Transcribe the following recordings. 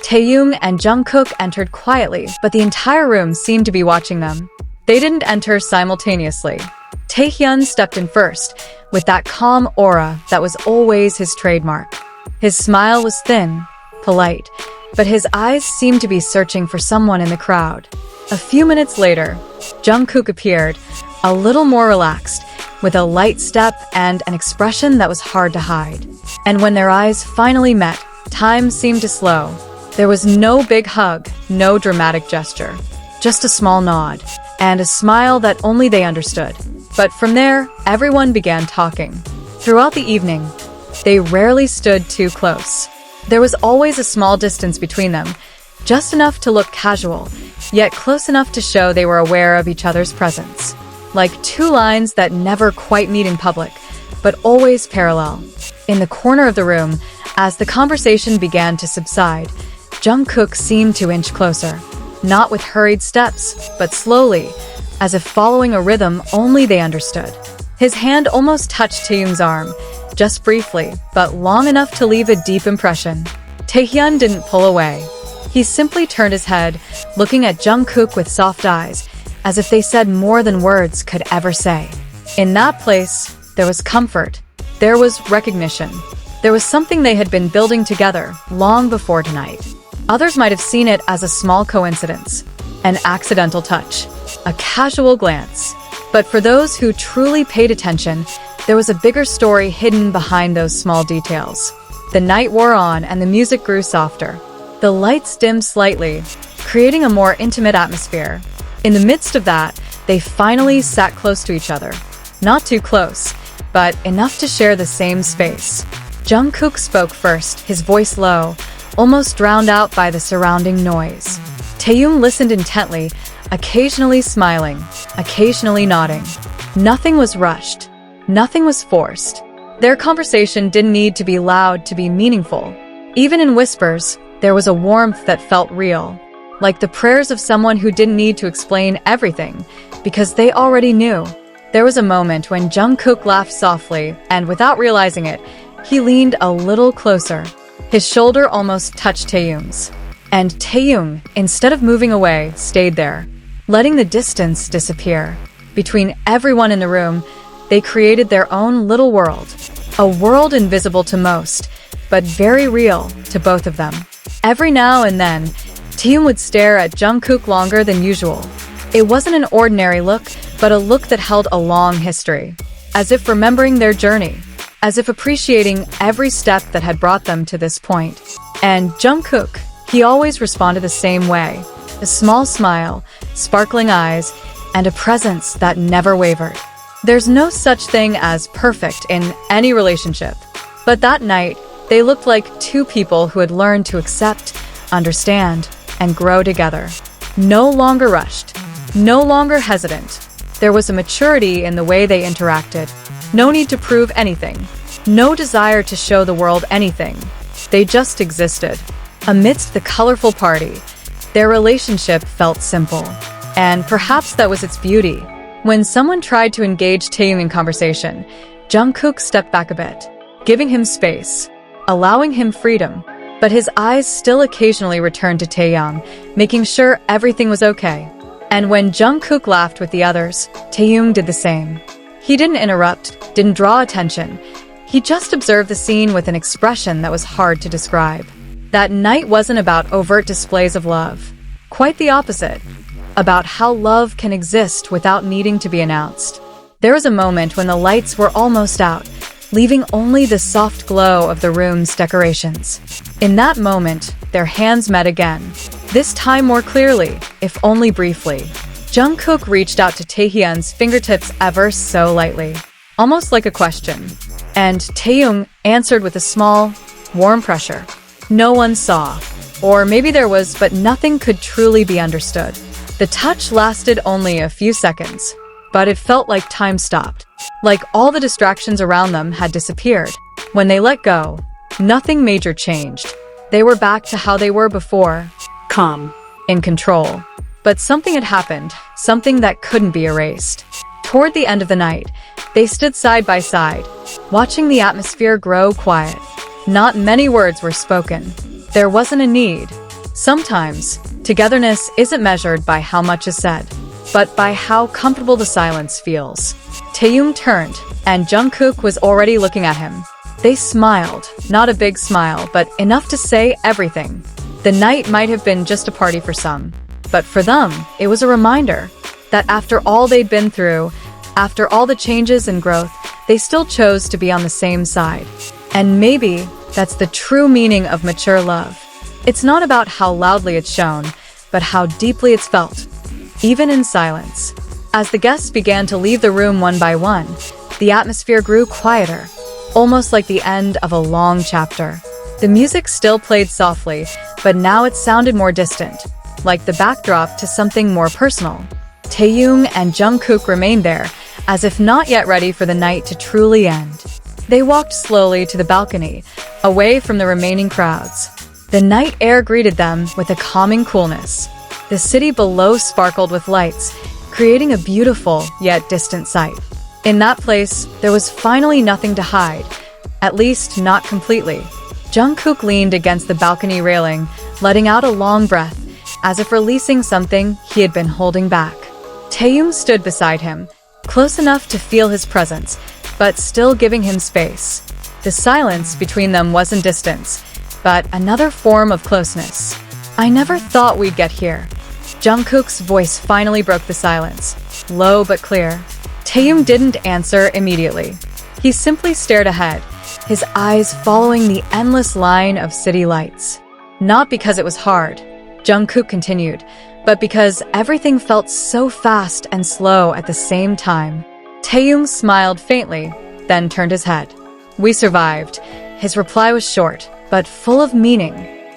Taehyung and Jungkook entered quietly, but the entire room seemed to be watching them. They didn't enter simultaneously. Taehyung stepped in first, with that calm aura that was always his trademark. His smile was thin, polite, but his eyes seemed to be searching for someone in the crowd. A few minutes later, Jungkook appeared, a little more relaxed, with a light step and an expression that was hard to hide. And when their eyes finally met, time seemed to slow. There was no big hug, no dramatic gesture, just a small nod, and a smile that only they understood. But from there, everyone began talking. Throughout the evening, they rarely stood too close. There was always a small distance between them, just enough to look casual, yet close enough to show they were aware of each other's presence. Like two lines that never quite meet in public, but always parallel. In the corner of the room, as the conversation began to subside, Jungkook seemed to inch closer, not with hurried steps, but slowly, as if following a rhythm only they understood. His hand almost touched Taehyung's arm, just briefly, but long enough to leave a deep impression. Taehyung didn't pull away. He simply turned his head, looking at Jungkook with soft eyes, as if they said more than words could ever say. In that place, there was comfort. There was recognition. There was something they had been building together long before tonight. Others might have seen it as a small coincidence, an accidental touch, a casual glance. But for those who truly paid attention, there was a bigger story hidden behind those small details. The night wore on and the music grew softer. The lights dimmed slightly, creating a more intimate atmosphere. In the midst of that, they finally sat close to each other. Not too close, but enough to share the same space. Jungkook spoke first, his voice low, almost drowned out by the surrounding noise. Taehyung listened intently, occasionally smiling, occasionally nodding. Nothing was rushed. Nothing was forced. Their conversation didn't need to be loud to be meaningful. Even in whispers, there was a warmth that felt real, like the prayers of someone who didn't need to explain everything, because they already knew. There was a moment when Jungkook laughed softly, and without realizing it, he leaned a little closer. His shoulder almost touched Taehyung's. And Taehyung, instead of moving away, stayed there, letting the distance disappear. Between everyone in the room, they created their own little world. A world invisible to most, but very real to both of them. Every now and then, Taehyung would stare at Jungkook longer than usual. It wasn't an ordinary look, but a look that held a long history, as if remembering their journey, as if appreciating every step that had brought them to this point. And Jungkook, he always responded the same way, a small smile, sparkling eyes, and a presence that never wavered. There's no such thing as perfect in any relationship, but that night, they looked like two people who had learned to accept, understand, and grow together. No longer rushed, no longer hesitant. There was a maturity in the way they interacted. No need to prove anything. No desire to show the world anything. They just existed. Amidst the colorful party, their relationship felt simple. And perhaps that was its beauty. When someone tried to engage Taehyung in conversation, Jungkook stepped back a bit, giving him space, allowing him freedom. But his eyes still occasionally returned to Taehyung, making sure everything was okay. And when Jungkook laughed with the others, Taehyung did the same. He didn't interrupt, didn't draw attention. He just observed the scene with an expression that was hard to describe. That night wasn't about overt displays of love. Quite the opposite. About how love can exist without needing to be announced. There was a moment when the lights were almost out, leaving only the soft glow of the room's decorations. In that moment, their hands met again, this time more clearly, if only briefly. Jungkook reached out to Taehyung's fingertips ever so lightly, almost like a question. And Taehyung answered with a small, warm pressure. No one saw. Or maybe there was, but nothing could truly be understood. The touch lasted only a few seconds, but it felt like time stopped, like all the distractions around them had disappeared. When they let go, nothing major changed. They were back to how they were before, calm, in control. But something had happened, something that couldn't be erased. Toward the end of the night, they stood side by side, watching the atmosphere grow quiet. Not many words were spoken. There wasn't a need, Sometimes, togetherness isn't measured by how much is said, but by how comfortable the silence feels. Taehyung turned, and Jungkook was already looking at him. They smiled, not a big smile, but enough to say everything. The night might have been just a party for some, but for them, it was a reminder that after all they'd been through, after all the changes and growth, they still chose to be on the same side. And maybe that's the true meaning of mature love. It's not about how loudly it's shown, but how deeply it's felt, even in silence. As the guests began to leave the room one by one, the atmosphere grew quieter, almost like the end of a long chapter. The music still played softly, but now it sounded more distant, like the backdrop to something more personal. Taehyung and Jungkook remained there, as if not yet ready for the night to truly end. They walked slowly to the balcony, away from the remaining crowds. The night air greeted them with a calming coolness. The city below sparkled with lights, creating a beautiful yet distant sight. In that place, there was finally nothing to hide, at least not completely. Jungkook leaned against the balcony railing, letting out a long breath, as if releasing something he had been holding back. Taehyung stood beside him, close enough to feel his presence, but still giving him space. The silence between them wasn't distance, but another form of closeness. "I never thought we'd get here." Jungkook's voice finally broke the silence, low but clear. Taehyung didn't answer immediately. He simply stared ahead, his eyes following the endless line of city lights. Not because it was hard, Jungkook continued, but because everything felt so fast and slow at the same time. Taehyung smiled faintly, then turned his head. "We survived." His reply was short, but full of meaning.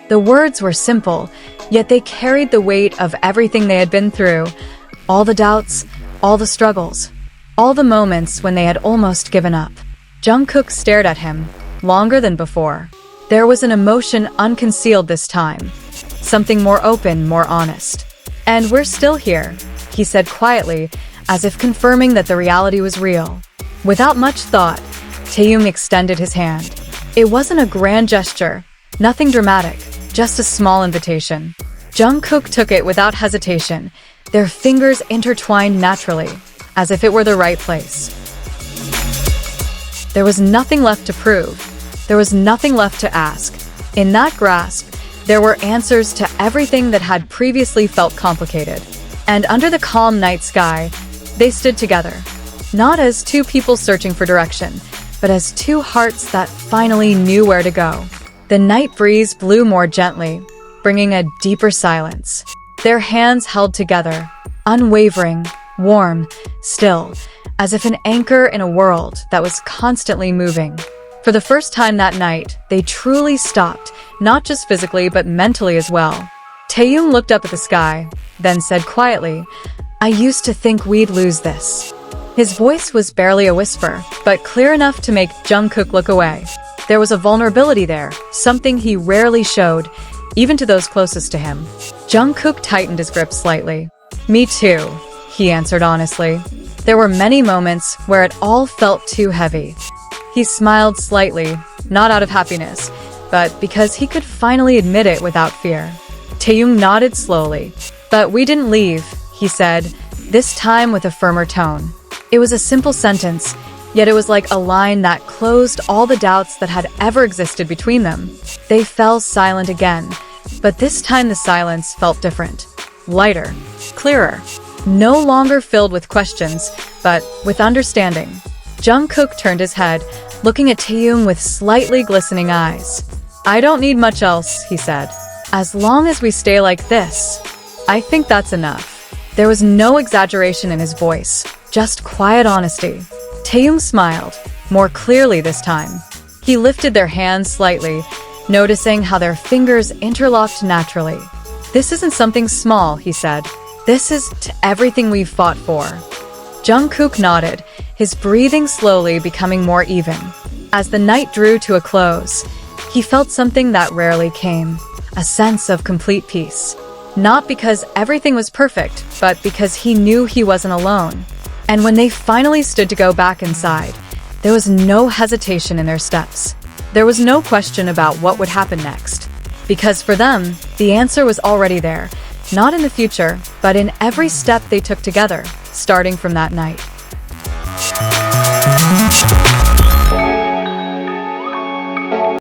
The words were simple, yet they carried the weight of everything they had been through, all the doubts, all the struggles, all the moments when they had almost given up. Jungkook stared at him, longer than before. There was an emotion unconcealed this time, something more open, more honest. "And we're still here," he said quietly, as if confirming that the reality was real. Without much thought, Taehyung extended his hand. It wasn't a grand gesture, nothing dramatic, just a small invitation. Jungkook took it without hesitation, their fingers intertwined naturally, as if it were the right place. There was nothing left to prove. There was nothing left to ask. In that grasp, there were answers to everything that had previously felt complicated. And under the calm night sky, they stood together, not as two people searching for direction, but as two hearts that finally knew where to go. The night breeze blew more gently, bringing a deeper silence. Their hands held together, unwavering, warm, still, as if an anchor in a world that was constantly moving. For the first time that night, they truly stopped, not just physically but mentally as well. Taehyung looked up at the sky, then said quietly, "I used to think we'd lose this." His voice was barely a whisper, but clear enough to make Jungkook look away. There was a vulnerability there, something he rarely showed, even to those closest to him. Jungkook tightened his grip slightly. "Me too," he answered honestly. There were many moments where it all felt too heavy. He smiled slightly, not out of happiness, but because he could finally admit it without fear. Taehyung nodded slowly. "But we didn't leave," he said, this time with a firmer tone. It was a simple sentence, yet it was like a line that closed all the doubts that had ever existed between them. They fell silent again, but this time the silence felt different. Lighter, clearer, no longer filled with questions, but with understanding. Jungkook turned his head, looking at Taehyung with slightly glistening eyes. "I don't need much else," he said. "As long as we stay like this, I think that's enough." There was no exaggeration in his voice, just quiet honesty. Taehyung smiled, more clearly this time. He lifted their hands slightly, noticing how their fingers interlocked naturally. "This isn't something small," he said. "This is everything we've fought for." Jungkook nodded, his breathing slowly becoming more even. As the night drew to a close, he felt something that rarely came, a sense of complete peace. Not because everything was perfect, but because he knew he wasn't alone. And when they finally stood to go back inside, there was no hesitation in their steps. There was no question about what would happen next. Because for them, the answer was already there, not in the future, but in every step they took together, starting from that night.